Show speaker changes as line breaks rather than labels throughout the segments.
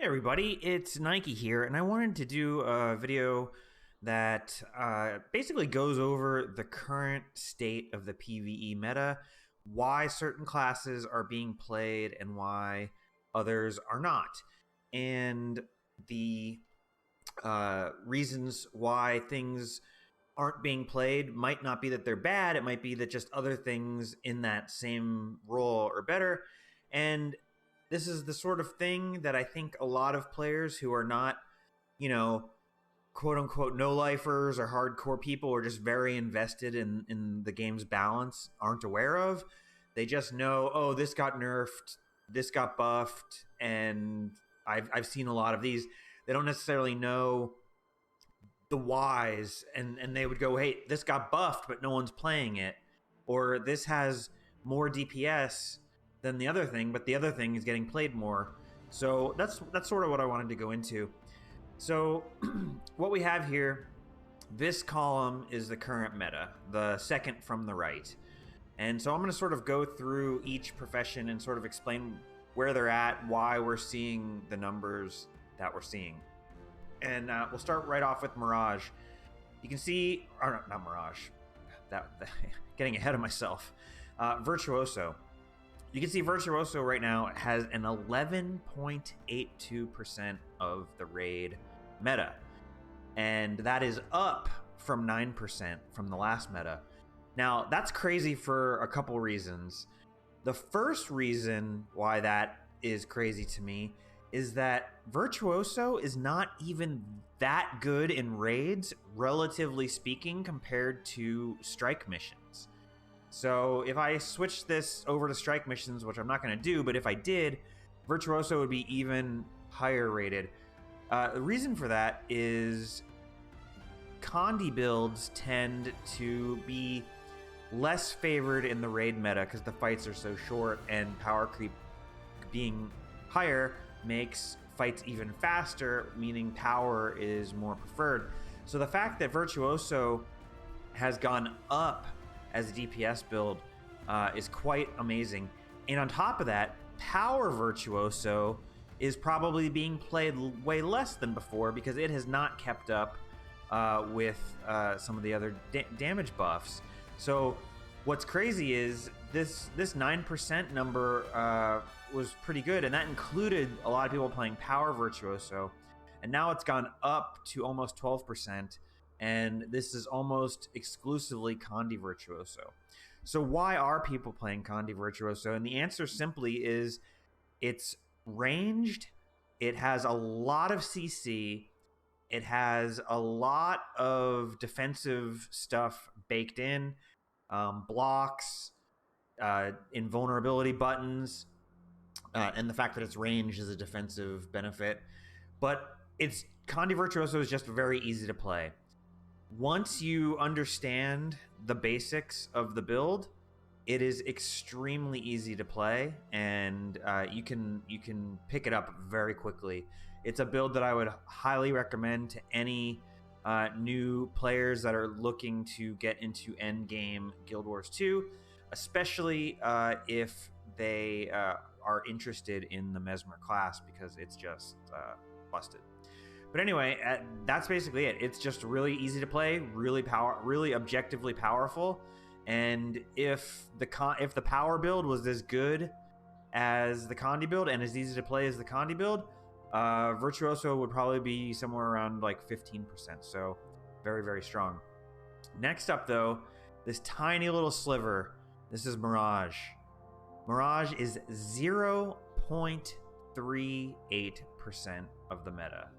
Everybody, it's Nike here, and I wanted to do a video that basically goes over the current state of the PvE meta, why certain classes are being played and why others are not, and the reasons why things aren't being played might not be that they're bad, it might be that just other things in that same role are better. And this is the sort of thing that I think a lot of players who are not, quote unquote, no lifers or hardcore people or just very invested in the game's balance aren't aware of. They just know, oh, this got nerfed, this got buffed, and I've seen a lot of these. They don't necessarily know the whys, and they would go, hey, this got buffed, but no one's playing it. Or this has more DPS than the other thing, but the other thing is getting played more. So that's sort of what I wanted to go into. So what we have here, this column is the current meta, the second from the right. And so I'm going to sort of go through each profession and sort of explain where they're at, why we're seeing the numbers that we're seeing. And we'll start right off with Mirage. You can see, or not Mirage, that getting ahead of myself. Virtuoso. You can see Virtuoso right now has an 11.82% of the raid meta. And that is up from 9% from the last meta. Now, that's crazy for a couple reasons. The first reason why that is crazy to me is that Virtuoso is not even that good in raids, relatively speaking, compared to strike missions. So if I switch this over to strike missions, which I'm not going to do, but if I did, Virtuoso would be even higher rated. The reason for that is Condi builds tend to be less favored in the raid meta because the fights are so short, and power creep being higher makes fights even faster, meaning power is more preferred. So the fact that Virtuoso has gone up as a DPS build is quite amazing. And on top of that, Power Virtuoso is probably being played way less than before because it has not kept up with some of the other damage buffs. So what's crazy is this 9% number was pretty good, and that included a lot of people playing Power Virtuoso, and now it's gone up to almost 12%, and this is almost exclusively Condi Virtuoso. So why are people playing Condi Virtuoso? And the answer simply is it's ranged, it has a lot of CC, it has a lot of defensive stuff baked in, blocks, invulnerability buttons, and the fact that it's ranged is a defensive benefit. But Condi Virtuoso is just very easy to play. Once you understand the basics of the build, it is extremely easy to play, and you can pick it up very quickly. It's a build that I would highly recommend to any new players that are looking to get into endgame Guild Wars 2, especially if they are interested in the Mesmer class, because it's just busted. But anyway, that's basically it. It's just really easy to play, really objectively powerful. And if the power build was as good as the Condi build and as easy to play as the Condi build, Virtuoso would probably be somewhere around like 15%. So very, very strong. Next up, though, this tiny little sliver. This is Mirage. Mirage is 0.38% of the meta.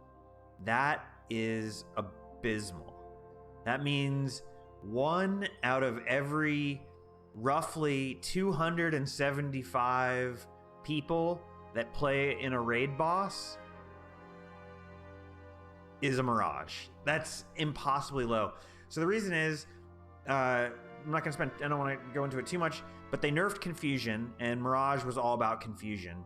That is abysmal. That means 1 out of every roughly 275 people that play in a raid boss is a Mirage. That's impossibly low. So the reason is, I don't want to go into it too much, but they nerfed Confusion, and Mirage was all about Confusion.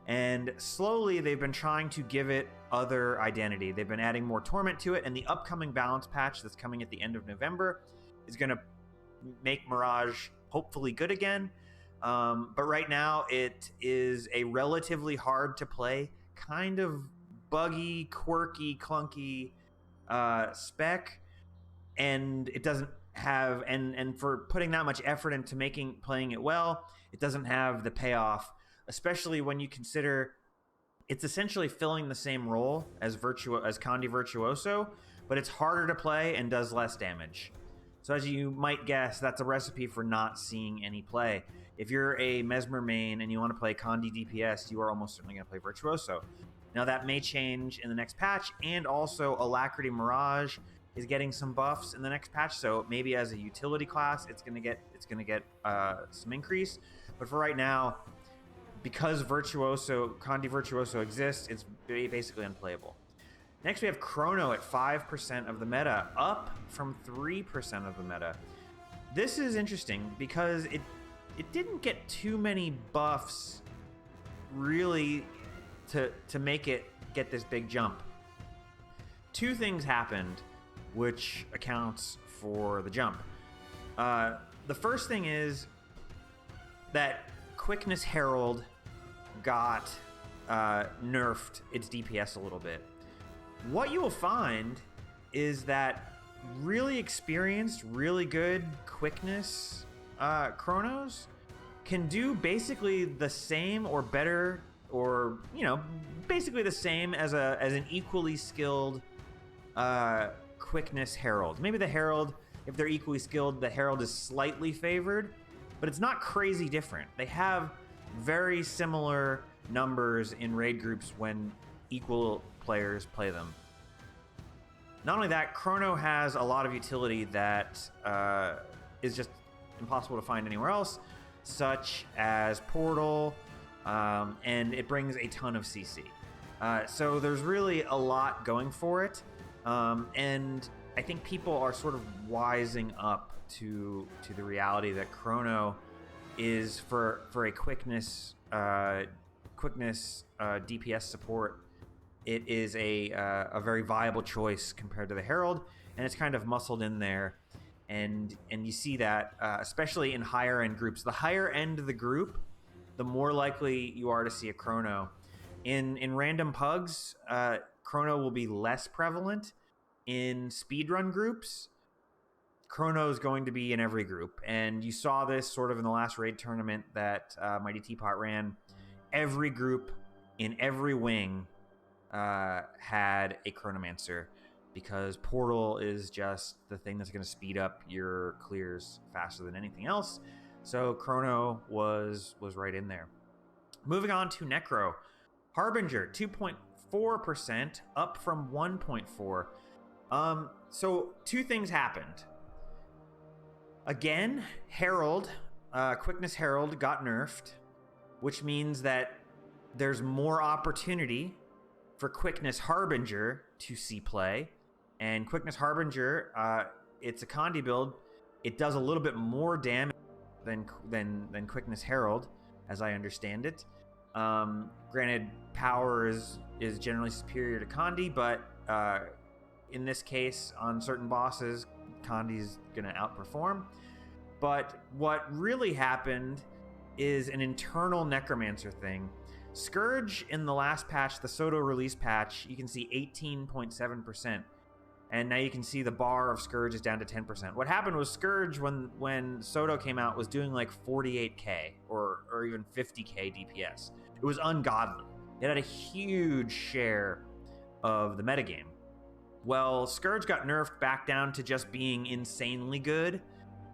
And slowly they've been trying to give it other identity. They've been adding more Torment to it, and the upcoming balance patch that's coming at the end of November is going to make Mirage hopefully good again. But right now it is a relatively hard to play, kind of buggy, quirky, clunky spec, and it doesn't have and for putting that much effort into playing it well, it doesn't have the payoff, especially when you consider it's essentially filling the same role as Condi Virtuoso, but it's harder to play and does less damage. So as you might guess, that's a recipe for not seeing any play. If you're a Mesmer main and you want to play Condi DPS, you are almost certainly going to play Virtuoso. Now that may change in the next patch, and also Alacrity Mirage is getting some buffs in the next patch, so maybe as a utility class, it's going to get some increase. But for right now, because Condi Virtuoso exists, it's basically unplayable. Next, we have Chrono at 5% of the meta, up from 3% of the meta. This is interesting because it didn't get too many buffs really to make it get this big jump. Two things happened which accounts for the jump. The first thing is that Quickness Herald got nerfed its DPS a little bit. What you will find is that really experienced, really good quickness Chronos can do basically the same or better, or basically the same as an equally skilled Quickness Herald. Maybe the Herald, if they're equally skilled, the Herald is slightly favored, but it's not crazy different. They have very similar numbers in raid groups when equal players play them. Not only that, Chrono has a lot of utility that is just impossible to find anywhere else, such as Portal, and it brings a ton of CC. So there's really a lot going for it, and I think people are sort of wising up to the reality that Chrono is for a quickness DPS support. It is a very viable choice compared to the Herald, and it's kind of muscled in there, and you see that especially in higher end groups. The higher end of the group, the more likely you are to see a Chrono. In random pugs, Chrono will be less prevalent. In speedrun groups, Chrono is going to be in every group, and you saw this sort of in the last raid tournament that Mighty Teapot ran. Every group in every wing had a Chronomancer, because Portal is just the thing that's going to speed up your clears faster than anything else. So Chrono was right in there. Moving on to Necro. Harbinger, 2.4%, up from 1.4%. So two things happened. Again, Herald, Quickness Herald got nerfed, which means that there's more opportunity for Quickness Harbinger to see play. And Quickness Harbinger, it's a Condi build. It does a little bit more damage than Quickness Herald, as I understand it. Granted, power is generally superior to Condi, but in this case, on certain bosses, Condi's gonna outperform. But what really happened is an internal Necromancer thing. Scourge in the last patch, the Soto release patch, you can see 18.7%. And now you can see the bar of Scourge is down to 10%. What happened was Scourge, when Soto came out, was doing like 48k or even 50k DPS. It was ungodly. It had a huge share of the metagame. Well, Scourge got nerfed back down to just being insanely good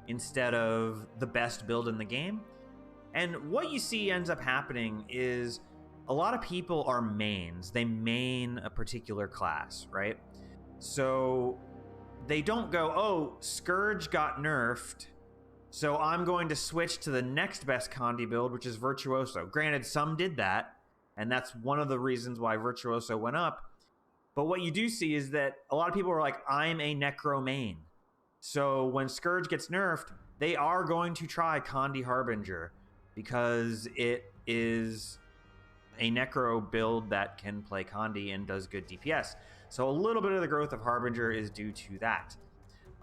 instead of the best build in the game. And what you see ends up happening is a lot of people are mains. They main a particular class, right? So they don't go, oh, Scourge got nerfed, so I'm going to switch to the next best Condi build, which is Virtuoso. Granted, some did that, and that's one of the reasons why Virtuoso went up. But what you do see is that a lot of people are like, I'm a Necro main. So when Scourge gets nerfed, they are going to try Condi Harbinger because it is a Necro build that can play Condi and does good DPS. So a little bit of the growth of Harbinger is due to that.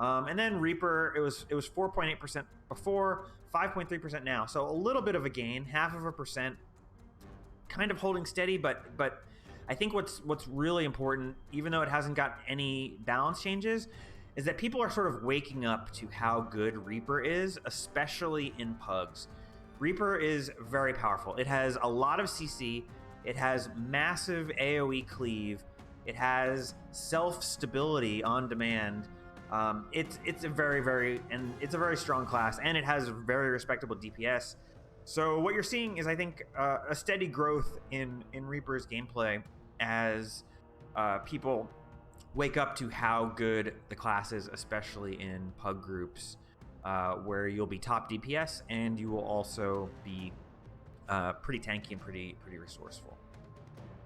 And then Reaper, it was 4.8% before, 5.3% now. So a little bit of a gain, 0.5%, kind of holding steady, but I think what's really important, even though it hasn't got any balance changes, is that people are sort of waking up to how good Reaper is, especially in pugs. Reaper is very powerful. It has a lot of CC. It has massive AoE cleave. It has self-stability on demand. It's a very strong class, and it has very respectable DPS. So what you're seeing is, I think, a steady growth in Reaper's gameplay as people wake up to how good the class is, especially in pug groups, where you'll be top DPS and you will also be pretty tanky and pretty resourceful.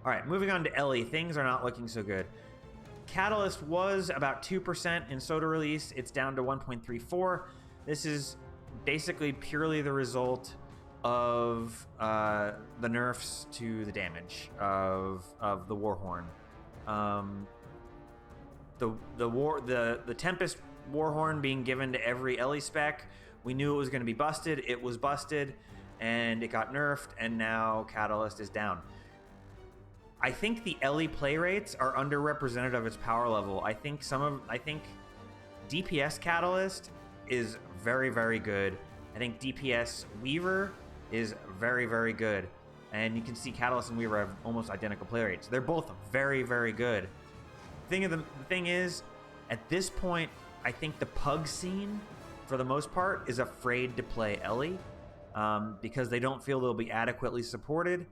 All right, moving on to Ellie. Things are not looking so good. Catalyst was about 2% in Soda Release. It's down to 1.34. This is basically purely the result of the nerfs to the damage of the Warhorn. The Tempest Warhorn being given to every Ellie spec, we knew it was going to be busted. It was busted, and it got nerfed, and now Catalyst is down. I think the Ellie play rates are underrepresented of its power level. I think DPS Catalyst is very, very good. I think DPS Weaver is very, very good. And you can see Catalyst and Weaver have almost identical play rates. They're both very, very good. The thing is, at this point, I think the pug scene, for the most part, is afraid to play Ellie because they don't feel they'll be adequately supported.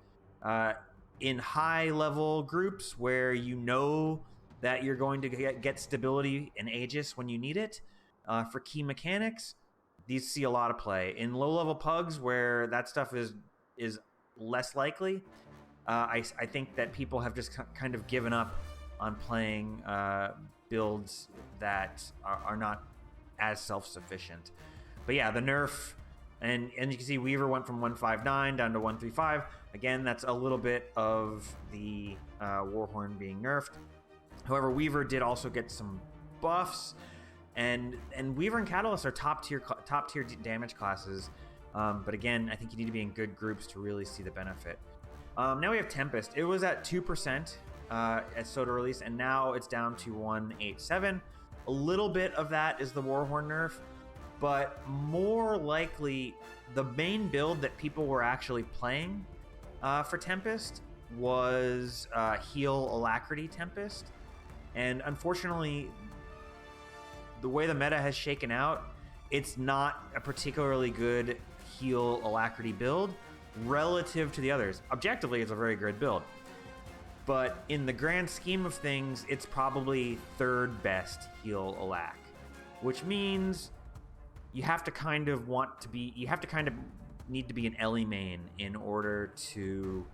In high-level groups where you know that you're going to get stability and Aegis when you need it for key mechanics, these see a lot of play. In low-level pugs where that stuff is less likely, I think that people have just kind of given up on playing builds that are not as self-sufficient. But yeah, the nerf, and you can see Weaver went from 159 down to 135. Again, that's a little bit of the Warhorn being nerfed. However, Weaver did also get some buffs, and Weaver and Catalyst are top tier damage classes. But again, I think you need to be in good groups to really see the benefit. Now we have Tempest. It was at 2% at Soda Release, and now it's down to 187. A little bit of that is the Warhorn nerf, but more likely the main build that people were actually playing for Tempest was Heal Alacrity Tempest. And unfortunately, the way the meta has shaken out, it's not a particularly good Heal Alacrity build relative to the others. Objectively, it's a very good build. But in the grand scheme of things, it's probably third best Heal Alac, which means you have to kind of need to be an Ellie main in order to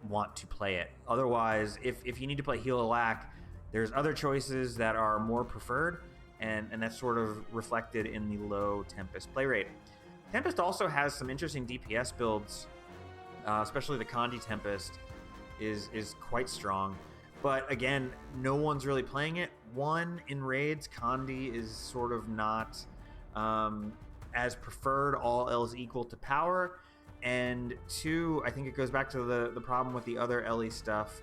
want to play it. Otherwise, if you need to play Heal Alac, there's other choices that are more preferred, and that's sort of reflected in the low Tempest play rate. Tempest also has some interesting DPS builds, especially the Condi Tempest is quite strong. But again, no one's really playing it. One, in raids, Condi is sort of not as preferred, all else equal to power. And two, I think it goes back to the problem with the other Ellie stuff,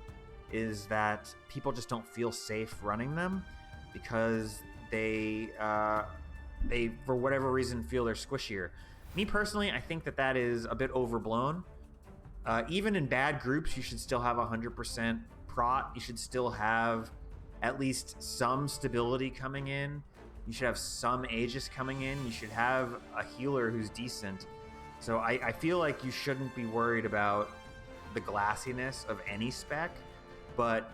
is that people just don't feel safe running them because they for whatever reason feel they're squishier. Me personally, I think that is a bit overblown. Even in bad groups, you should still have 100% prot. You should still have at least some stability coming in. You should have some Aegis coming in. You should have a healer who's decent. So I feel like you shouldn't be worried about the glassiness of any spec. But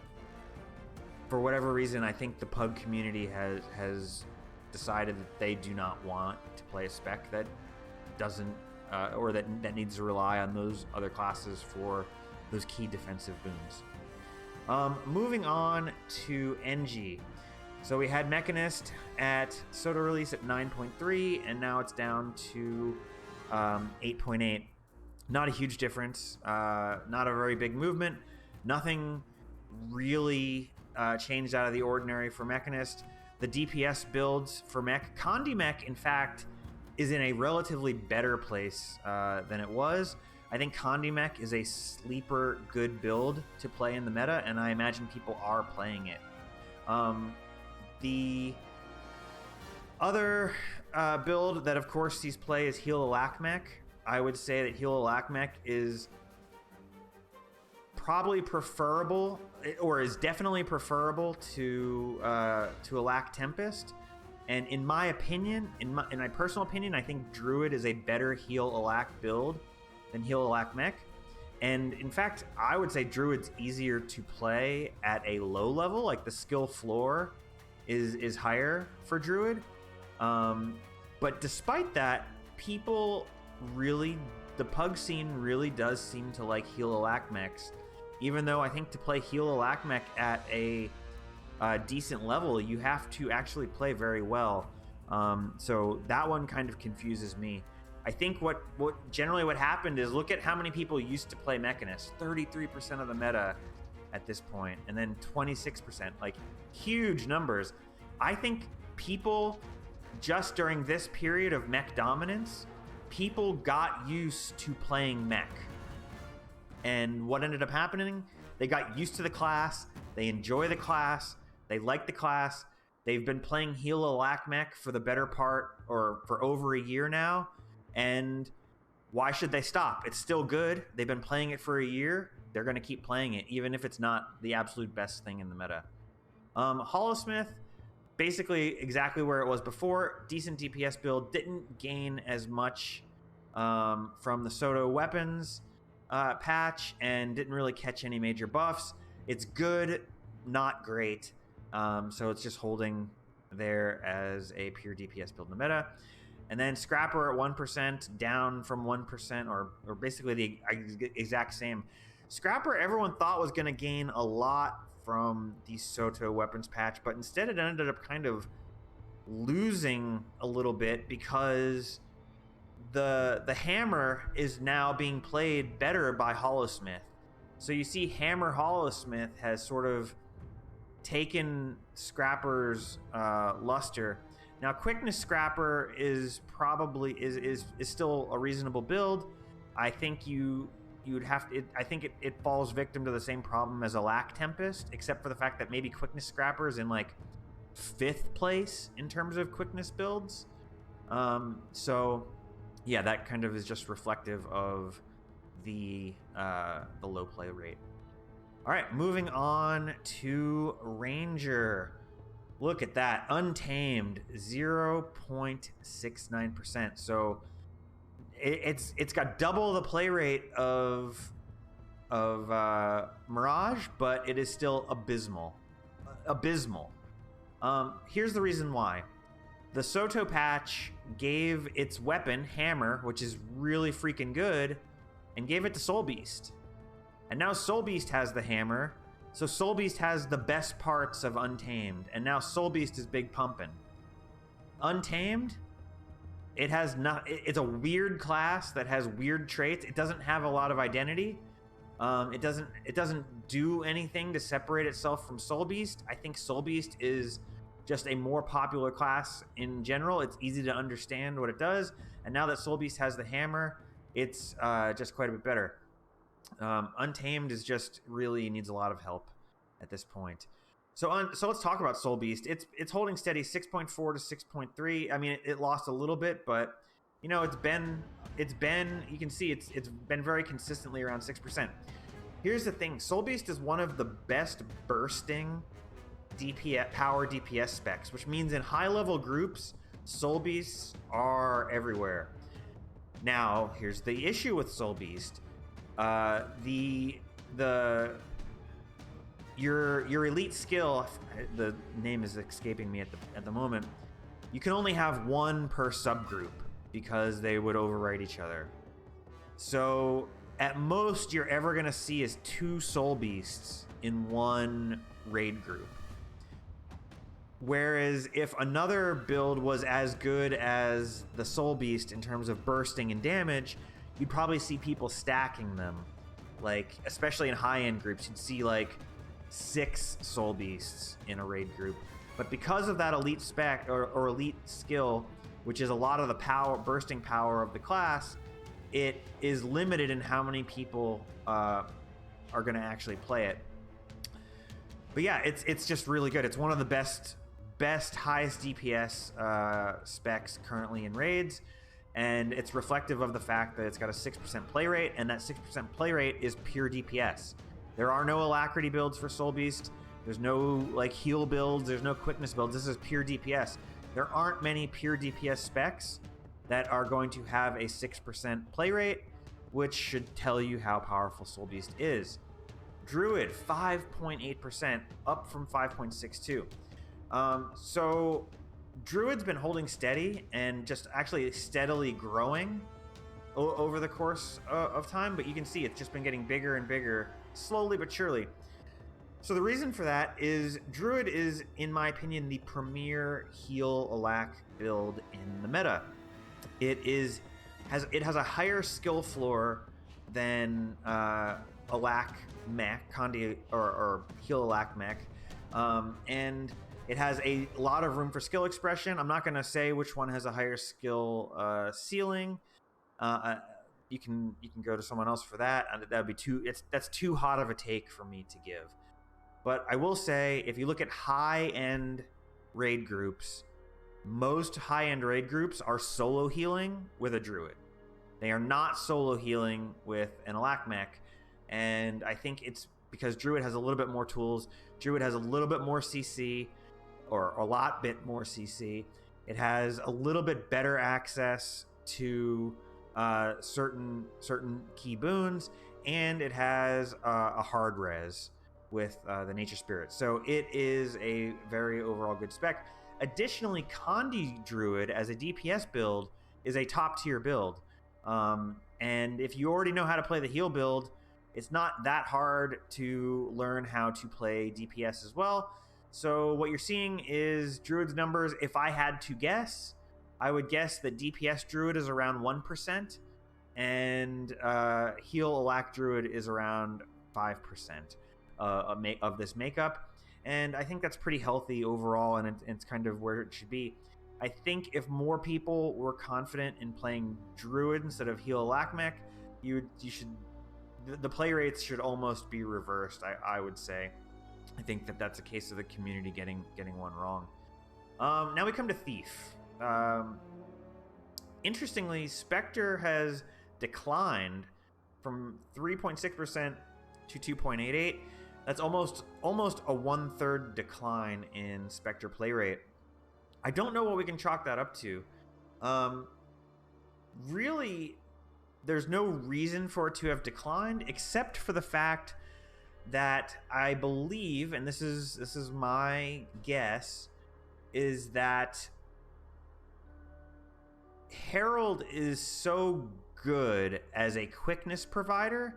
for whatever reason, I think the pug community has decided that they do not want to play a spec that doesn't or that needs to rely on those other classes for those key defensive boons. Moving on to NG. So we had Mechanist at Soda Release at 9.3, and now it's down to 8.8. Not a huge difference. Not a very big movement. Nothing really changed out of the ordinary for Mechanist. The DPS builds for Mech. Condi Mech, in fact, is in a relatively better place than it was. I think Condimech is a sleeper good build to play in the meta, and I imagine people are playing it. The other build that, of course, sees play is Heal Alakmech. I would say that Heal Alakmech is probably preferable, or is definitely preferable to Alak Tempest. And in my opinion, in my personal opinion, I think Druid is a better Heal Alak build than Heal Alakmech. And in fact, I would say Druid's easier to play at a low level. Like, the skill floor is higher for Druid. But despite that, people really, the pug scene really does seem to like Heal Alakmechs. Even though I think to play Heal Alakmech at a decent level, you have to actually play very well. So that one kind of confuses me. I think what generally what happened is, look at how many people used to play Mechanist. 33% of the meta at this point, and then 26%, like huge numbers. I think people, just during this period of mech dominance, people got used to playing mech. And what ended up happening, they got used to the class, they enjoy the class, they like the class. They've been playing Heal Alakmech for the better part, or for over a year now. And why should they stop? It's still good. They've been playing it for a year. They're going to keep playing it, even if it's not the absolute best thing in the meta. Hollowsmith, basically exactly where it was before. Decent DPS build. Didn't gain as much from the Soto weapons patch, and didn't really catch any major buffs. It's good, not great. So it's just holding there as a pure DPS build in the meta. And then Scrapper at 1%, down from 1%, or basically the exact same. Scrapper, everyone thought was going to gain a lot from the Soto weapons patch, but instead it ended up kind of losing a little bit, because the hammer is now being played better by Hollowsmith. So you see Hammer Hollowsmith has sort of taken Scrapper's luster. Now, Quickness Scrapper is probably is still a reasonable build. I think you'd have to. I think it falls victim to the same problem as Alak Tempest, except for the fact that maybe Quickness Scrapper is in like 5th place in terms of quickness builds. So yeah, that kind of is just reflective of the low play rate. All right, moving on to Ranger. Look at that, Untamed, 0.69%. So it's got double the play rate of Mirage, but it is still abysmal. Here's the reason why. The Soto patch gave its weapon, Hammer, which is really freaking good, and gave it to Soul Beast. And now Soul Beast has the Hammer, so Soul Beast has the best parts of Untamed, and now Soul Beast is big pumping. Untamed, it's a weird class that has weird traits. It doesn't have a lot of identity. It doesn't do anything to separate itself from Soul Beast. I think Soul Beast is just a more popular class in general. It's easy to understand what it does, and now that Soul Beast has the Hammer, it's just quite a bit better. Untamed is just really needs a lot of help at this point. So let's talk about Soul Beast. It's holding steady, 6.4 to 6.3. I mean, it lost a little bit, but you know, it's been you can see it's been very consistently around 6%. Here's the thing: Soul Beast is one of the best bursting power DPS specs, which means in high level groups, Soul Beasts are everywhere. Now, here's the issue with Soul Beast. Your elite skill, the name is escaping me at the moment, you can only have one per subgroup because they would overwrite each other. So at most you're ever going to see is 2 Soul Beasts in one raid group. Whereas if another build was as good as the Soul Beast in terms of bursting and damage, you'd probably see people stacking them. Like, especially in high-end groups, you'd see like 6 Soul Beasts in a raid group. But because of that elite spec or elite skill, which is a lot of the bursting power of the class, it is limited in how many people are going to actually play it. But yeah, it's just really good. It's one of the best highest DPS specs currently in raids, and it's reflective of the fact that it's got a 6% play rate, and that 6% play rate is pure DPS. There are no alacrity builds for Soul Beast. There's no like heal builds. There's no quickness builds. This is pure DPS. There aren't many pure DPS specs that are going to have a 6% play rate, which should tell you how powerful Soul Beast is. Druid, 5.8%, up from 5.62. So Druid's been holding steady and just actually steadily growing over the course of time, but you can see it's just been getting bigger and bigger, slowly but surely. So the reason for that is Druid is, in my opinion, the premier heal Alack build in the meta. It has a higher skill floor than Alack mech, Condi or heal Alack mech, and it has a lot of room for skill expression. I'm not going to say which one has a higher skill ceiling. You can go to someone else for that. That'd be that's too hot of a take for me to give. But I will say, if you look at high-end raid groups, most high-end raid groups are solo healing with a druid. They are not solo healing with an Alack mech, and I think it's because druid has a little bit more tools. Druid has a little bit more CC, or a lot bit more CC. It has a little bit better access to certain key boons, and it has a hard res with the nature spirit. So it is a very overall good spec. Additionally, Condi Druid as a DPS build is a top tier build. And if you already know how to play the heal build, it's not that hard to learn how to play DPS as well. So what you're seeing is Druid's numbers. If I had to guess, I would guess that DPS Druid is around 1%, and heal Alack Druid is around 5% of this makeup. And I think that's pretty healthy overall, and it's kind of where it should be. I think if more people were confident in playing Druid instead of heal Alack mech, the play rates should almost be reversed, I would say. I think that's a case of the community getting one wrong. Now we come to Thief. Interestingly, Spectre has declined from 3.6% to 2.88. That's almost a 1/3 decline in Spectre play rate. I don't know what we can chalk that up to. Really, there's no reason for it to have declined, except for the fact that I believe, and this is my guess, is that Herald is so good as a quickness provider,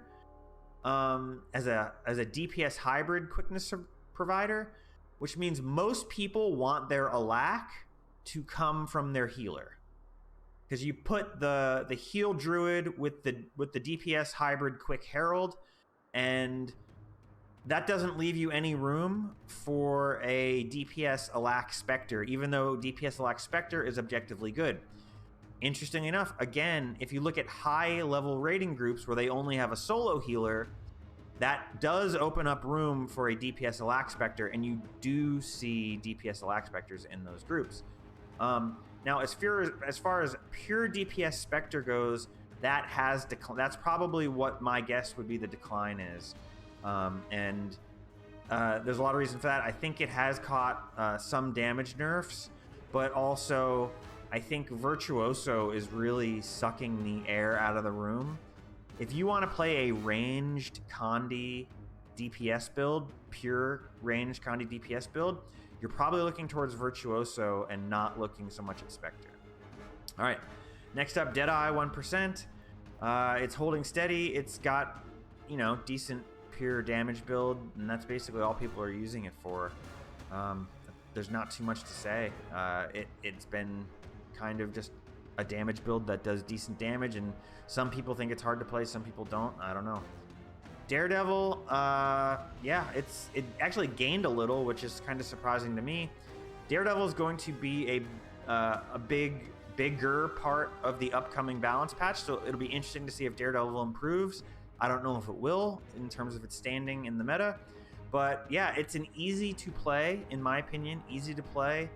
as a DPS hybrid quickness provider, which means most people want their Alack to come from their healer, because you put the heal druid with the DPS hybrid quick herald, and that doesn't leave you any room for a DPS Alack Spectre, even though DPS Alack Spectre is objectively good. Interestingly enough, again, if you look at high-level raiding groups where they only have a solo healer, that does open up room for a DPS Alack Spectre, and you do see DPS Alack Spectres in those groups. Now, as far as pure DPS Spectre goes, that's probably what my guess would be the decline is. And there's a lot of reason for that. I think it has caught some damage nerfs, but also I think Virtuoso is really sucking the air out of the room. If you want to play a ranged Condi DPS build, pure ranged Condi DPS build, you're probably looking towards Virtuoso and not looking so much at Spectre. All right, next up, Deadeye 1%. It's holding steady. It's got, decent pure damage build, and that's basically all people are using it for. There's not too much to say. It's been kind of just a damage build that does decent damage, and some people think it's hard to play, some people don't. I don't know. Daredevil, it actually gained a little, which is kind of surprising to me. Daredevil is going to be a big bigger part of the upcoming balance patch, so it'll be interesting to see if Daredevil improves. I don't know if it will in terms of its standing in the meta, but yeah, it's an easy to play, in my opinion, easy to play,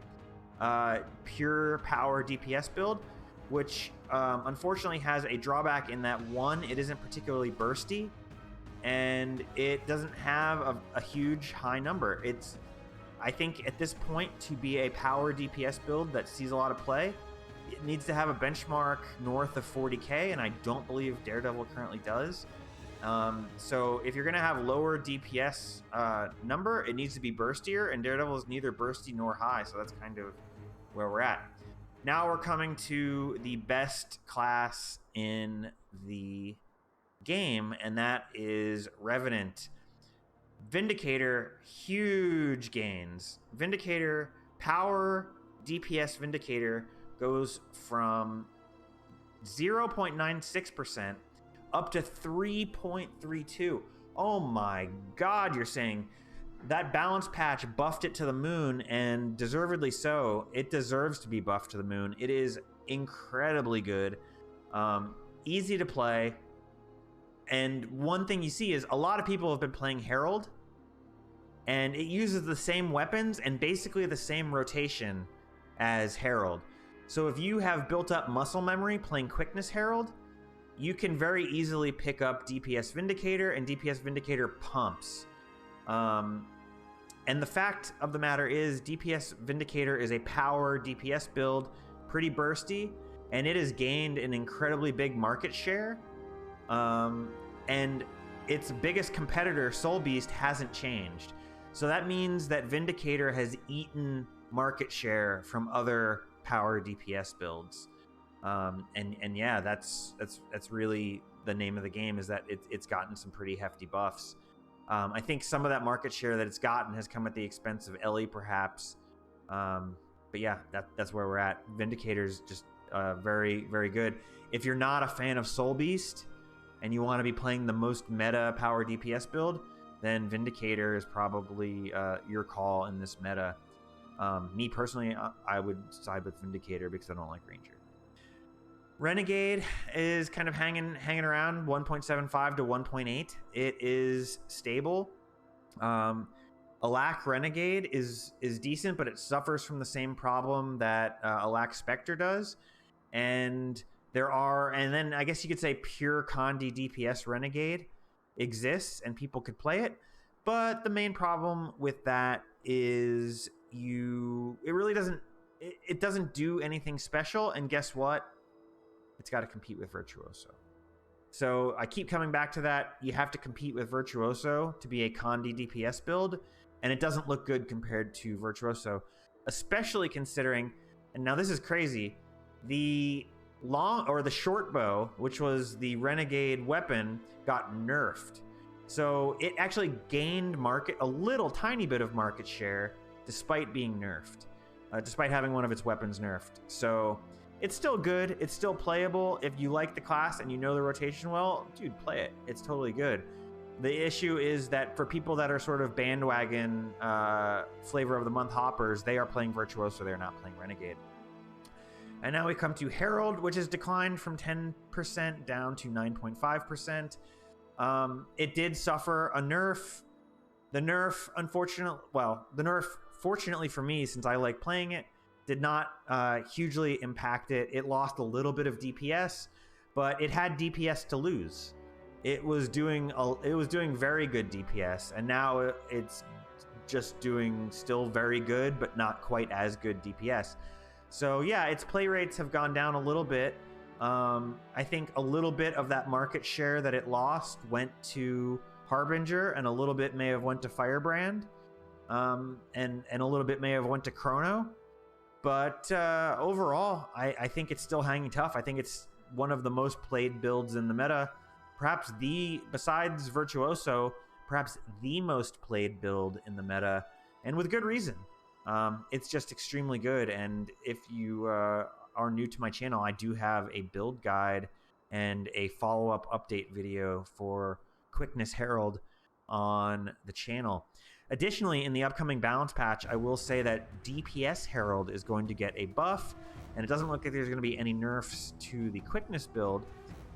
pure power DPS build, which unfortunately has a drawback in that, one, it isn't particularly bursty, and it doesn't have a huge high number. It's, I think at this point, to be a power DPS build that sees a lot of play, it needs to have a benchmark north of 40k, and I don't believe Daredevil currently does. So if you're going to have lower DPS number, it needs to be burstier, and Daredevil is neither bursty nor high, so that's kind of where we're at. Now we're coming to the best class in the game, and that is Revenant. Vindicator, huge gains. Vindicator, power DPS Vindicator goes from 0.96% up to 3.32. Oh my god, you're saying that balance patch buffed it to the moon, and deservedly so. It deserves to be buffed to the moon. It is incredibly good, easy to play. And one thing you see is a lot of people have been playing Herald, and it uses the same weapons and basically the same rotation as Herald. So if you have built up muscle memory playing Quickness Herald, you can very easily pick up DPS Vindicator, and DPS Vindicator pumps. And the fact of the matter is, DPS Vindicator is a power DPS build, pretty bursty, and it has gained an incredibly big market share. And its biggest competitor, Soul Beast, hasn't changed. So that means that Vindicator has eaten market share from other power DPS builds. And yeah, that's really the name of the game, is that it's gotten some pretty hefty buffs. I think some of that market share that it's gotten has come at the expense of Ellie, perhaps. But yeah, that's where we're at. Vindicator's just very, very good. If you're not a fan of Soul Beast and you want to be playing the most meta power DPS build, then Vindicator is probably your call in this meta. Me personally, I would side with Vindicator because I don't like Ranger. Renegade is kind of hanging around 1.75 to 1.8. It is stable. Alack Renegade is decent, but it suffers from the same problem that Alack Spectre does. And then I guess you could say pure Condi DPS Renegade exists and people could play it. But the main problem with that is it doesn't do anything special. And guess what? It's got to compete with Virtuoso. So I keep coming back to that. You have to compete with Virtuoso to be a Condi DPS build, and it doesn't look good compared to Virtuoso, especially considering, and now this is crazy, the short bow, which was the Renegade weapon, got nerfed. So it actually gained a little tiny bit of market share despite being nerfed, despite having one of its weapons nerfed. So it's still good. It's still playable. If you like the class and you know the rotation well, dude, play it. It's totally good. The issue is that for people that are sort of bandwagon flavor of the month hoppers, they are playing Virtuoso. They're not playing Renegade. And now we come to Herald, which has declined from 10% down to 9.5%. It did suffer a nerf. The nerf, fortunately for me, since I like playing it, did not hugely impact it. It lost a little bit of DPS, but it had DPS to lose. It was doing very good DPS, and now it's just doing still very good, but not quite as good DPS. So yeah, its play rates have gone down a little bit. I think a little bit of that market share that it lost went to Harbinger, and a little bit may have went to Firebrand, and a little bit may have went to Chrono. But overall, I think it's still hanging tough. I think it's one of the most played builds in the meta. Perhaps besides Virtuoso, perhaps the most played build in the meta, and with good reason. It's just extremely good. And if you are new to my channel, I do have a build guide and a follow-up update video for Quickness Herald on the channel. Additionally, in the upcoming balance patch, I will say that DPS Herald is going to get a buff, and it doesn't look like there's going to be any nerfs to the quickness build.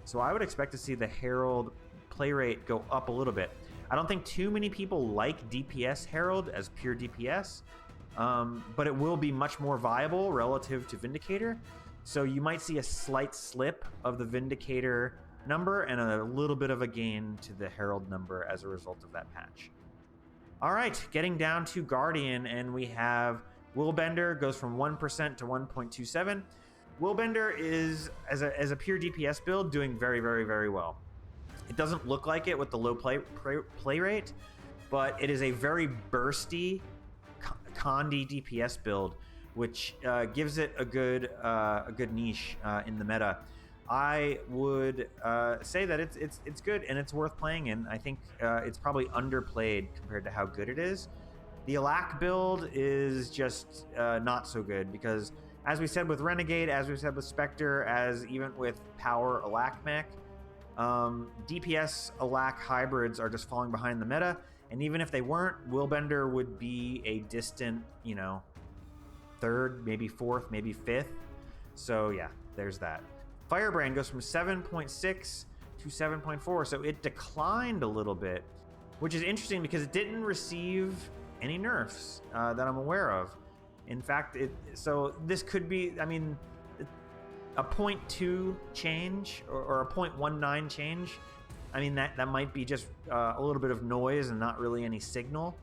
So I would expect to see the Herald play rate go up a little bit. I don't think too many people like DPS Herald as pure DPS, but it will be much more viable relative to Vindicator. So you might see a slight slip of the Vindicator number and a little bit of a gain to the Herald number as a result of that patch. All right, getting down to Guardian, and we have Willbender goes from 1% to 1.27. Willbender is, as a pure DPS build, doing very, very, very well. It doesn't look like it with the low play rate, but it is a very bursty Condi DPS build, which gives it a good niche in the meta. I would say that it's good and it's worth playing in. I think it's probably underplayed compared to how good it is. The Alak build is just not so good because, as we said with Renegade, as we said with Spectre, as even with Power Alak mech, DPS Alak hybrids are just falling behind the meta. And even if they weren't, Willbender would be a distant, third, maybe fourth, maybe fifth. So yeah, there's that. Firebrand goes from 7.6 to 7.4, so it declined a little bit, which is interesting because it didn't receive any nerfs that I'm aware of. In fact, so this could be, a 0.2 change or a 0.19 change. That might be just a little bit of noise and not really any signal.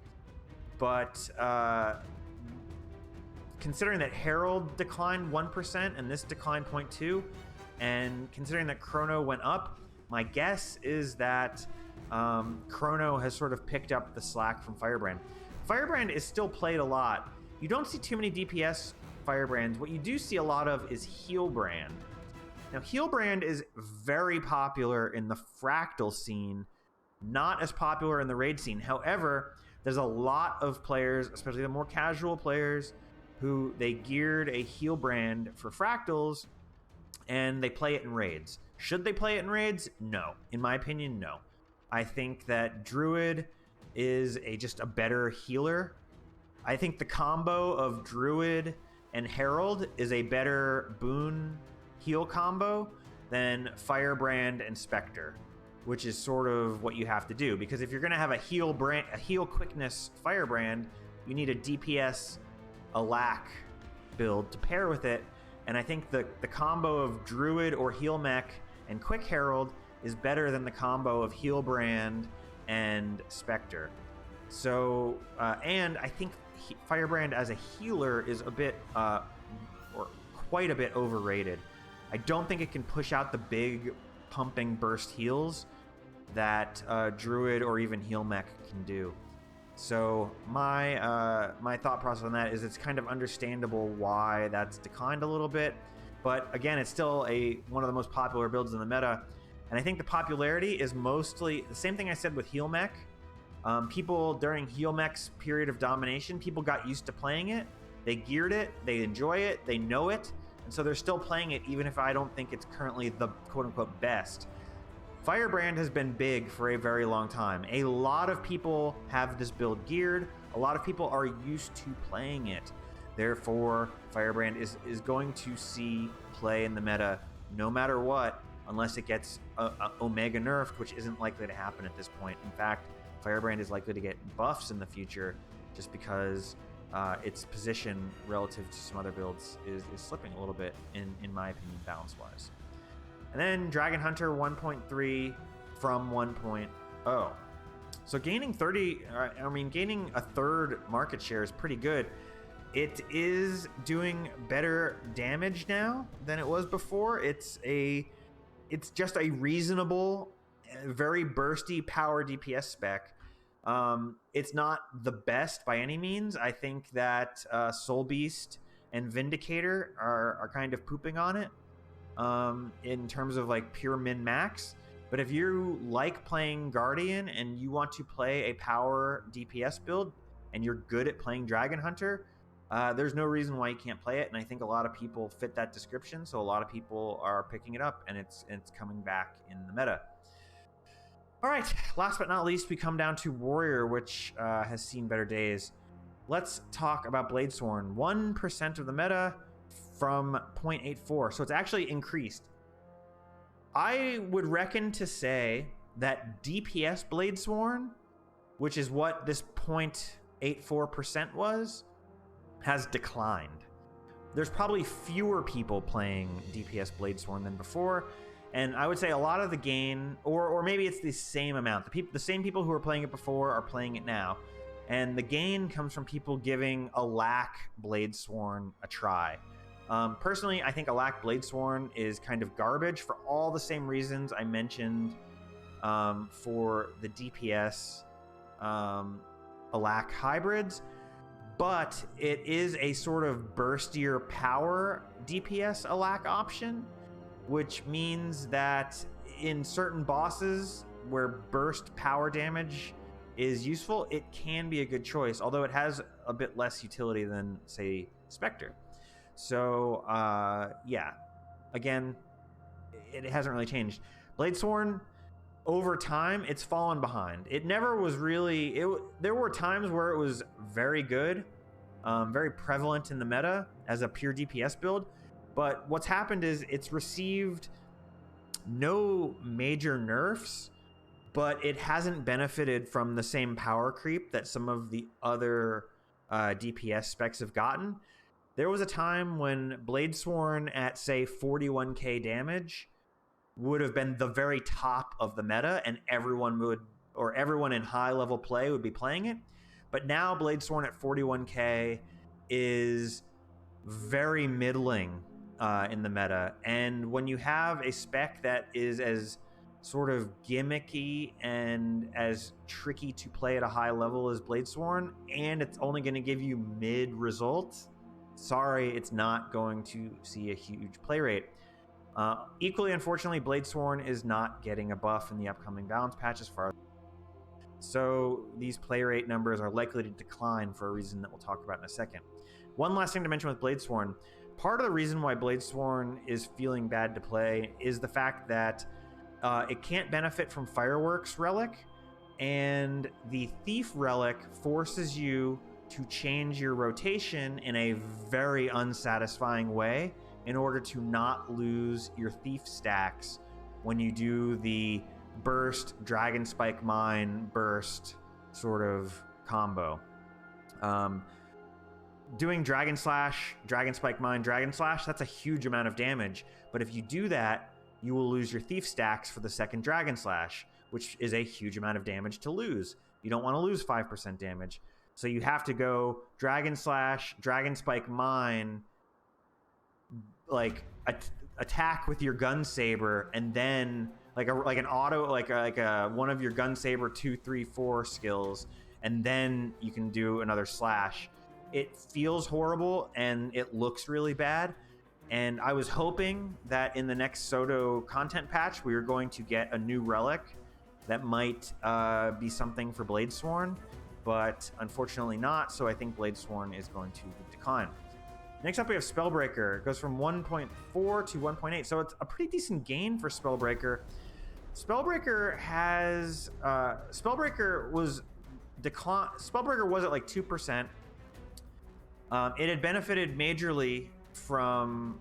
But considering that Herald declined 1% and this declined 0.2, and considering that Chrono went up, my guess is that Chrono has sort of picked up the slack from Firebrand. Firebrand is still played a lot. You don't see too many DPS Firebrands. What you do see a lot of is Healbrand. Now, Healbrand is very popular in the Fractal scene, not as popular in the Raid scene. However, there's a lot of players, especially the more casual players, who they geared a Healbrand for Fractals, and they play it in Raids. Should they play it in Raids? No. In my opinion, no. I think that Druid is just a better healer. I think the combo of Druid and Herald is a better boon heal combo than Firebrand and Spectre, which is sort of what you have to do. Because if you're going to have a heal quickness Firebrand, you need a DPS Alak build to pair with it. And I think the combo of Druid or Heal Mech and Quick Herald is better than the combo of Healbrand and Spectre. So, and I think Firebrand as a healer is a bit, or quite a bit overrated. I don't think it can push out the big pumping burst heals that Druid or even Heal Mech can do. So my thought process on that is it's kind of understandable why that's declined a little bit, but again, it's still one of the most popular builds in the meta, and I think the popularity is mostly the same thing I said with Heal Mech. People during Heal Mech's period of domination, people got used to playing it, they geared it, they enjoy it, they know it, and so they're still playing it even if I don't think it's currently the quote-unquote best. Firebrand has been big for a very long time. A lot of people have this build geared. A lot of people are used to playing it. Therefore, Firebrand is going to see play in the meta no matter what, unless it gets Omega nerfed, which isn't likely to happen at this point. In fact, Firebrand is likely to get buffs in the future just because its position relative to some other builds is slipping a little bit, in my opinion, balance-wise. And then Dragon Hunter 1.3 from 1.0. So gaining gaining a third market share is pretty good. It is doing better damage now than it was before. It's just a reasonable, very bursty power DPS spec. It's not the best by any means. I think that Soul Beast and Vindicator are kind of pooping on it. In terms of like pure min-max. But if you like playing Guardian and you want to play a power DPS build and you're good at playing Dragon Hunter, there's no reason why you can't play it. And I think a lot of people fit that description, so a lot of people are picking it up and it's coming back in the meta. All right, last but not least, we come down to Warrior, which has seen better days. Let's talk about Bladesworn. 1% of the meta from 0.84, so it's actually increased. I would reckon to say that DPS Bladesworn, which is what this 0.84% was, has declined. There's probably fewer people playing DPS Bladesworn than before, and I would say a lot of the gain, or maybe it's the same amount. The same people who were playing it before are playing it now, and the gain comes from people giving Alack Bladesworn a try. Personally, I think Alack Bladesworn is kind of garbage for all the same reasons I mentioned for the DPS Alack hybrids, but it is a sort of burstier power DPS Alack option, which means that in certain bosses where burst power damage is useful, it can be a good choice, although it has a bit less utility than, say, Spectre. So, yeah, again, it hasn't really changed. Bladesworn, over time, it's fallen behind. It never was really... there were times where it was very good, very prevalent in the meta as a pure DPS build, but what's happened is it's received no major nerfs, but it hasn't benefited from the same power creep that some of the other DPS specs have gotten. There was a time when Bladesworn at, say, 41k damage would have been the very top of the meta, and everyone in high-level play would be playing it. But now Bladesworn at 41k is very middling in the meta, and when you have a spec that is as sort of gimmicky and as tricky to play at a high level as Bladesworn, and it's only going to give you mid results, sorry, it's not going to see a huge play rate. Equally, unfortunately, Bladesworn is not getting a buff in the upcoming balance patch as far as, so these play rate numbers are likely to decline for a reason that we'll talk about in a second. One last thing to mention with Bladesworn, part of the reason why Bladesworn is feeling bad to play is the fact that it can't benefit from Fireworks Relic, and the Thief Relic forces you to change your rotation in a very unsatisfying way in order to not lose your Thief stacks when you do the burst, Dragon Spike Mine, burst sort of combo. Doing Dragon Slash, Dragon Spike Mine, Dragon Slash, that's a huge amount of damage. But if you do that, you will lose your Thief stacks for the second Dragon Slash, which is a huge amount of damage to lose. You don't want to lose 5% damage. So you have to go Dragon Slash, Dragon Spike Mine, like attack with your Gun Saber, and then like an auto, like one of your Gun Saber 2, 3, 4 skills, and then you can do another slash. It feels horrible and it looks really bad. And I was hoping that in the next Soto content patch, we were going to get a new relic that might be something for Bladesworn, but unfortunately not. So I think Bladesworn is going to decline. Next up, we have Spellbreaker. It goes from 1.4 to 1.8. So it's a pretty decent gain for Spellbreaker. Spellbreaker was at like 2%. It had benefited majorly from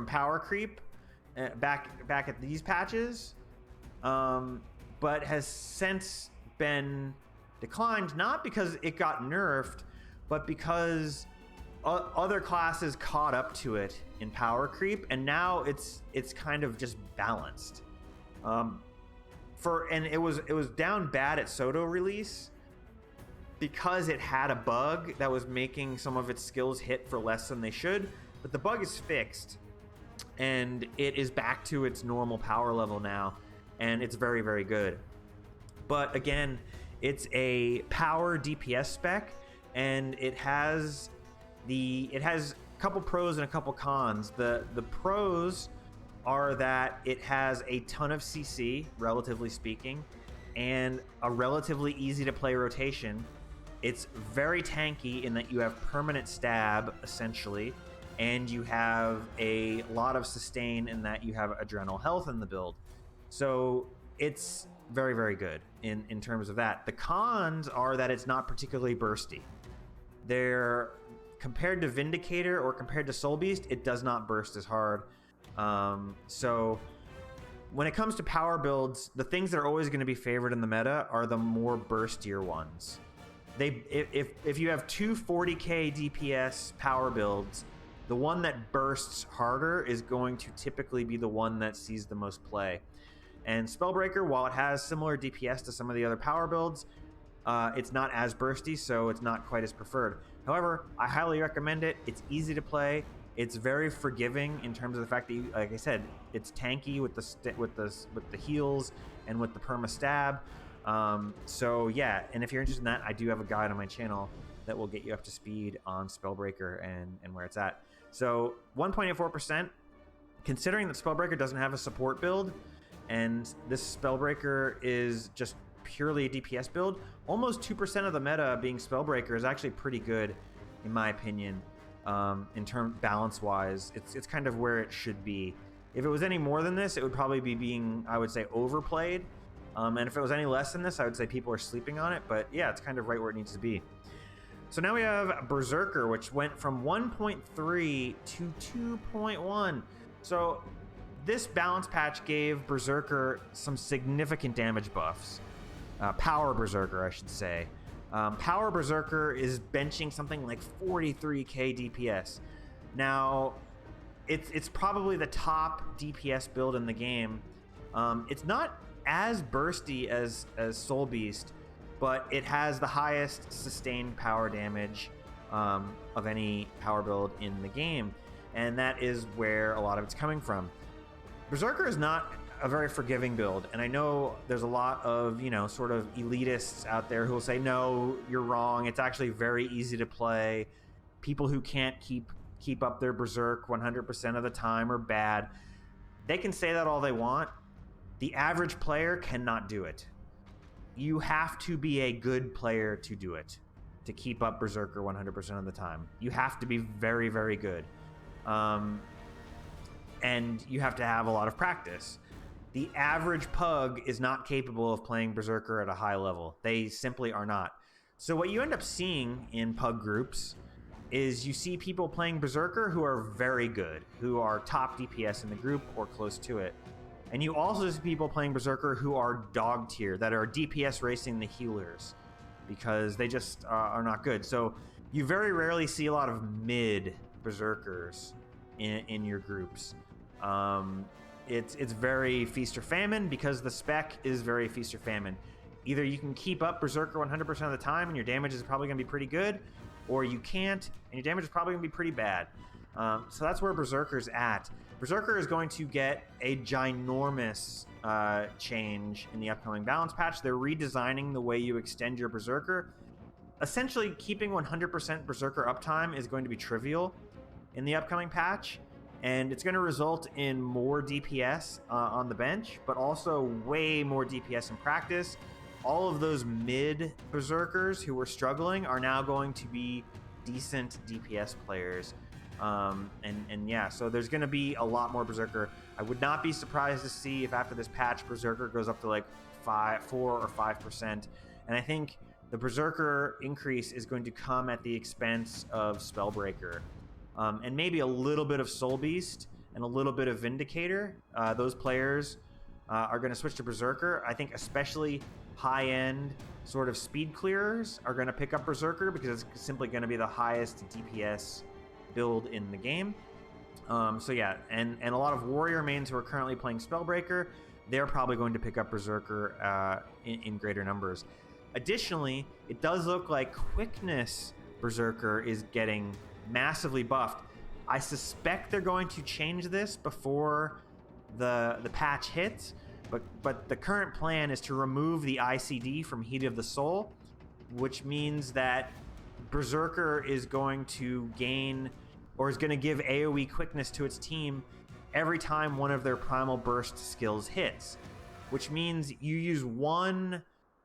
power creep back at these patches, but has since been declined, not because it got nerfed, but because other classes caught up to it in power creep, and now it's kind of just balanced. And it was down bad at Soto release because it had a bug that was making some of its skills hit for less than they should, but the bug is fixed and it is back to its normal power level now, and it's very, very good. But again, it's a power DPS spec, and it has a couple pros and a couple cons. The pros are that it has a ton of CC, relatively speaking, and a relatively easy to play rotation. It's very tanky in that you have permanent stab, essentially, and you have a lot of sustain in that you have adrenal health in the build. So it's very, very good in terms of that. The cons are that it's not particularly bursty. They're compared to Vindicator or compared to Soul Beast, it does not burst as hard. So when it comes to power builds, the things that are always going to be favored in the meta are the more burstier ones. If you have two 40k DPS power builds, the one that bursts harder is going to typically be the one that sees the most play. And Spellbreaker, while it has similar DPS to some of the other power builds, it's not as bursty, so it's not quite as preferred. However, I highly recommend it. It's easy to play. It's very forgiving in terms of the fact that, like I said, it's tanky with the heals and with the perma stab. So yeah, and if you're interested in that, I do have a guide on my channel that will get you up to speed on Spellbreaker and where it's at. So 1.84%, considering that Spellbreaker doesn't have a support build, and this Spellbreaker is just purely a DPS build, almost 2% of the meta being Spellbreaker is actually pretty good, in my opinion. In term balance-wise, it's kind of where it should be. If it was any more than this, it would probably be being, I would say, overplayed. And if it was any less than this, I would say people are sleeping on it. But yeah, it's kind of right where it needs to be. So now we have Berserker, which went from 1.3 to 2.1. So this balance patch gave Berserker some significant damage buffs. Power Berserker, I should say. Power Berserker is benching something like 43k DPS. Now, it's probably the top DPS build in the game. It's not as bursty as Soul Beast, but it has the highest sustained power damage of any power build in the game, and that is where a lot of it's coming from. Berserker is not a very forgiving build, and I know there's a lot of, you know, sort of elitists out there who will say, no, you're wrong, it's actually very easy to play. People who can't keep up their Berserk 100% of the time are bad. They can say that all they want. The average player cannot do it. You have to be a good player to do it, to keep up Berserker 100% of the time. You have to be very, very good. And you have to have a lot of practice. The average pug is not capable of playing Berserker at a high level. They simply are not. So what you end up seeing in pug groups is you see people playing Berserker who are very good, who are top DPS in the group or close to it. And you also see people playing Berserker who are dog tier, that are DPS racing the healers, because they just are not good. So you very rarely see a lot of mid Berserkers in your groups. It's very feast or famine, because the spec is very feast or famine. Either you can keep up Berserker 100% of the time and your damage is probably going to be pretty good, or you can't and your damage is probably going to be pretty bad. So that's where Berserker's at. Berserker is going to get a ginormous change in the upcoming balance patch. They're redesigning the way you extend your Berserker. Essentially, keeping 100% Berserker uptime is going to be trivial in the upcoming patch. And it's going to result in more DPS on the bench, but also way more DPS in practice. All of those mid Berserkers who were struggling are now going to be decent DPS players. And yeah, so there's going to be a lot more Berserker. I would not be surprised to see if after this patch, Berserker goes up to like 4 or 5%. And I think the Berserker increase is going to come at the expense of Spellbreaker. And maybe a little bit of Soul Beast and a little bit of Vindicator. Those players are going to switch to Berserker. I think especially high-end sort of speed clearers are going to pick up Berserker, because it's simply going to be the highest DPS build in the game. So yeah, and a lot of warrior mains who are currently playing Spellbreaker, they're probably going to pick up Berserker in greater numbers. Additionally, it does look like Quickness Berserker is getting massively buffed. I suspect they're going to change this before the patch hits, but the current plan is to remove the ICD from Heat of the Soul, which means that Berserker is going to gain, or is going to give AoE quickness to its team every time one of their Primal Burst skills hits, which means you use one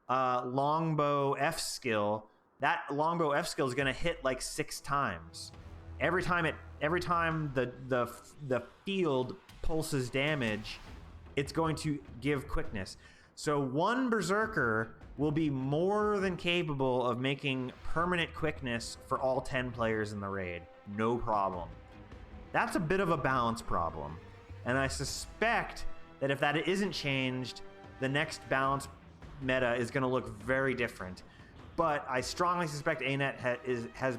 Longbow F skill. That Longbow F skill is going to hit like 6 times. Every time the field pulses damage, it's going to give quickness. So one Berserker will be more than capable of making permanent quickness for all 10 players in the raid. No problem. That's a bit of a balance problem. And I suspect that if that isn't changed, the next balance meta is going to look very different. But I strongly suspect ANET has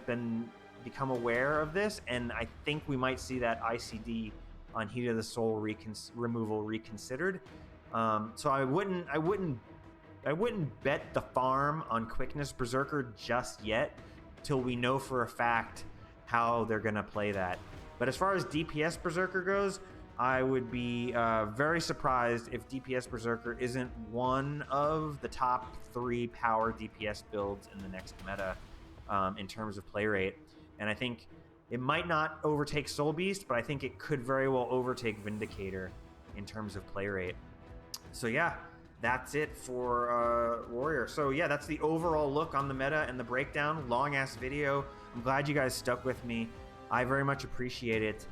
become aware of this, and I think we might see that ICD on Heat of the Soul removal reconsidered. So I wouldn't bet the farm on Quickness Berserker just yet till we know for a fact how they're going to play that. But as far as DPS Berserker goes, I would be very surprised if DPS Berserker isn't one of the top 3 power DPS builds in the next meta in terms of play rate. And I think it might not overtake Soul Beast, but I think it could very well overtake Vindicator in terms of play rate. So yeah, that's it for Warrior. So yeah, that's the overall look on the meta and the breakdown. Long ass video. I'm glad you guys stuck with me. I very much appreciate it.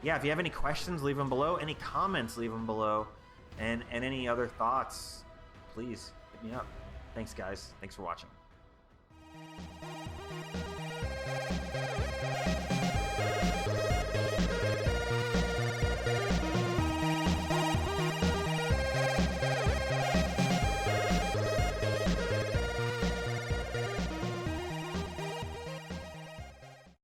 Yeah, if you have any questions, leave them below. Any comments, leave them below. And any other thoughts, please hit me up. Thanks, guys. Thanks for watching.